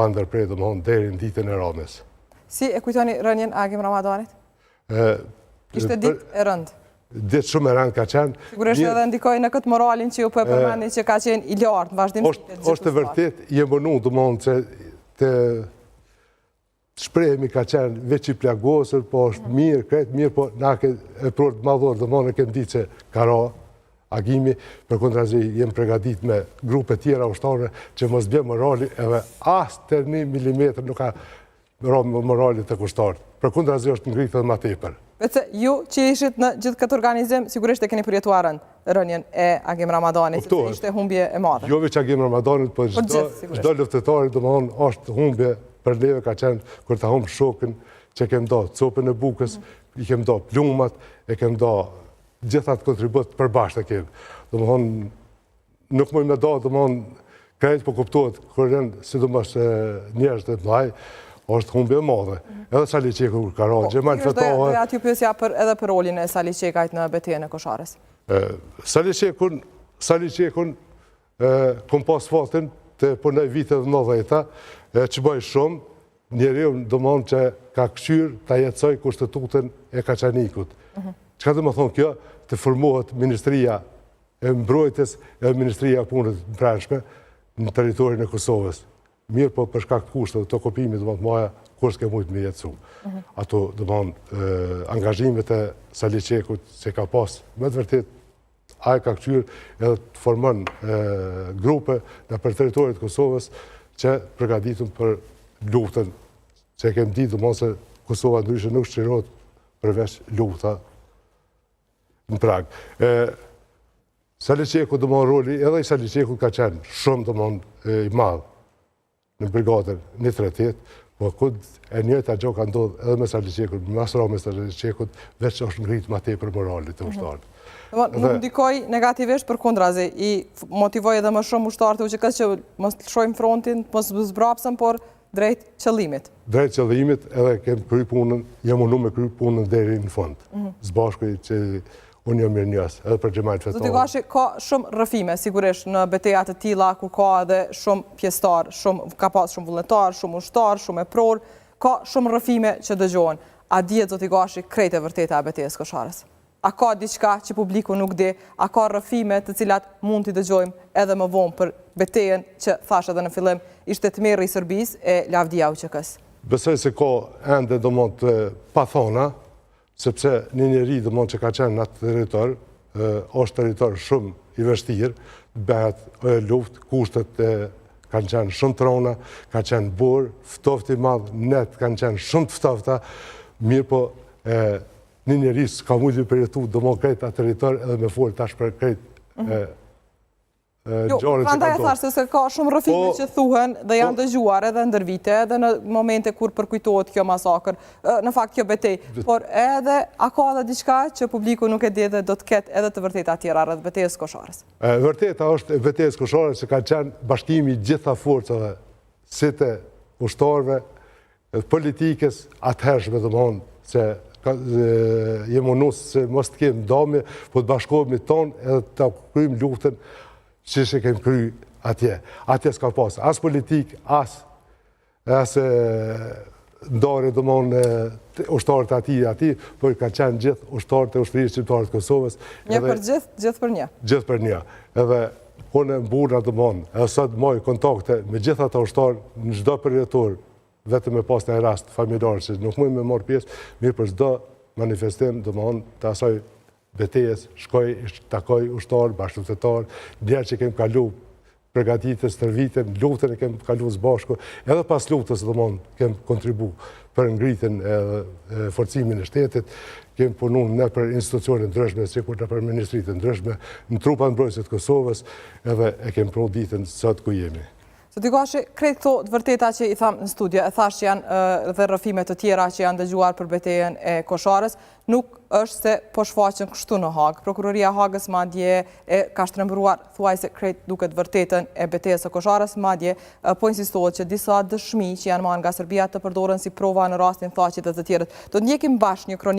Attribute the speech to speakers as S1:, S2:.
S1: pa ndërprer domthonë deri në ditën e Ramës.
S2: Si e kujtoni rënien Agim Ramadanit? Ishte ditë e rëndë.
S1: Ditë shumë e rëndë ka qenë.
S2: Sigurisht edhe ndikoi në këtë moralin që ju po e përmendni që ka qenë i lartë vazhdimisht.
S1: Është vërtet je mënu domthonë se të shprehemi ka qenë veç i plagosur, po është mirë, kretë mirë, po na ke e prur të madhor domthonë e kem ditë se ka ra Agimi, përkundrazi jem përgatit me grupe tjera ushtare që mos bje morali edhe as të 1 milimetër nuk ka morali të kushtarët. Përkundrazi është ngritë edhe ma tepër.
S2: Vece, ju që ishit në gjithë këtë organizim, sigurisht e keni përjetuar rënien e Agim Ramadanit, se ishte humbje e madhe.
S1: Jo veç Agim Ramadanit, po çdo luftëtari domthonë është humbje për neve ka qenë kur ta humb shokën që kem do copën e bukës, i kem do plumat, e kem do gjithat kontribut përbashkët e kemë. Domthonë, nuk mëj me do, domthonë, krejt po kuptohet, kërë janë, sidomos njerëz të mëdhaj, është humbje e madhe. Edhe Sali Qeku ka ra, Gjemal Fetoha.
S2: Dhe aty pyesja edhe për rolin e Sali Qekajt në betejën e Kosharës.
S1: Sali Qekun, kom pas fatin të punoj vitet 90-ta, që bëj shumë, njeriu domthonë që ka këshyr të jetësoj kushtetutën e Kaçanikut. Çka do të thonë kjo? Të formohet Ministria e Mbrojtjes e Ministria e Punëve të Brendshme në territorin e Kosovës. Mirë po për shkak të kushteve të okupimit domthonë moja kur s'ke mujt me jetësu. Ato domthonë angazhimet e Sali Qekut që ka pas me të vërtet ai ka kthyer edhe të formon grupe nëpër territorin e Kosovës që përgatiten për luftën që kemi ditë domthonë se Kosova ndryshe nuk shqirohet përveç lufta në Prag. Sali Qeku domthonë roli, edhe i Sali Qeku ka qenë shumë domthonë i madh në brigadën 138, po kud e njëjta gjë ka ndodhur edhe me Sali Qekun, mas Ramës Sali Qekut, veç është ngrit më tepër morali të ushtarit.
S2: Nuk ndikoi negativisht përkundrazi, i motivoi edhe më shumë ushtarët e UÇK-s që mos të lëshojmë frontin, mos zbrapsën, por drejt qëllimit.
S1: Drejt qëllimit edhe kem kry punën, jam mundu me kry punën deri në fund. Zbashkuj që unë jam mirënjohës, edhe për Gjemal Fetoha.
S2: Zoti Gashi, ka shumë rrëfime, sigurisht, në betejat të tilla, ku ka edhe shumë pjesëtar, ka pas shumë vullnetar, shumë ushtar, shumë e pror, ka shumë rrëfime që dëgjohen. A dihet, Zoti Gashi, krejt e vërteta e betejës Kosharës? A ka diçka që publiku nuk di? A ka rrëfime të cilat mund t'i dëgjojmë edhe më vonë për betejën që thash edhe në fillim ishte tmerri i Serbisë e lavdia UÇK-s?
S1: Besoj se ka ende domthonë të pathona, sepse një njeri domthonë që ka qenë në atë territor, është territor shumë i vështirë, bëhet luftë, kushtet kanë qenë shumë të rona, ka qenë burë, ftofti madh, net kanë qenë shumë të ftofta, mirë po një njeri s'ka mujtë përjetu domthonë krejt atë territor edhe me folë tash për krejt
S2: Jo, prandaj e thash se ka shumë rrëfime që thuhen dhe janë dëgjuar edhe ndër vite, edhe në momente kur përkujtohet kjo masakër, në fakt kjo betej, por edhe a ka edhe diçka që publiku nuk e di dhe do të ketë edhe të vërteta tjera rreth betejës Kosharës?
S1: Vërteta është betejës Kosharës që ka qenë bashkimi gjitha forcave, si të ushtarëve, politikës, atëhershme domthonë se jemi munus se mos të kemë dëme, po të bashkohemi tonë edhe të kryjmë luftën që që kemë kry atje. Atje s'ka pas as politik, as ndarje domthonë ushtarët ati, por ka qenë gjithë ushtarët e ushtrisë shqiptare të Kosovës.
S2: Një për gjithë për një?
S1: Gjithë për një. Edhe unë mburna domthonë, edhe sot moj kontakte me gjithë ata ushtarë në çdo përjetor, vetëm me pas në rast familjarë që nuk mujmë me marrë pjesë, mirë për çdo manifestim domthonë të asaj betejës, shkoj, takoj ushtarë, bashkëluftëtarë, njerë që kemë kalu përgatitës tër vitin, luftën e kemë kalu zbashku, edhe pas luftës domthonë kemë kontribu për ngritjen e forcimin e shtetit, kemë punu në për institucione ndryshme, sikur në për ministritë ndryshme, në trupa mbrojtëse të Kosovës, edhe e kemë pru ditën sot ku jemi.
S2: Zoti Gashi, krejt këto të vërteta që i thamë në studio, e thash që janë dhe rrëfime të tjera që janë dëgjuar për betejën e Kosharës, nuk është se po shfaqen kështu në Hagë. Prokuroria e Hagës madje ka shtrembruar thuajse krejt duket vërtetën e betejës së Kosharës, madje po insistohet që disa dëshmi që janë marrë nga Serbia të përdoren si prova në rastin Thaqit dhe të tjerët. Do të ndjekim bashkë një kronikë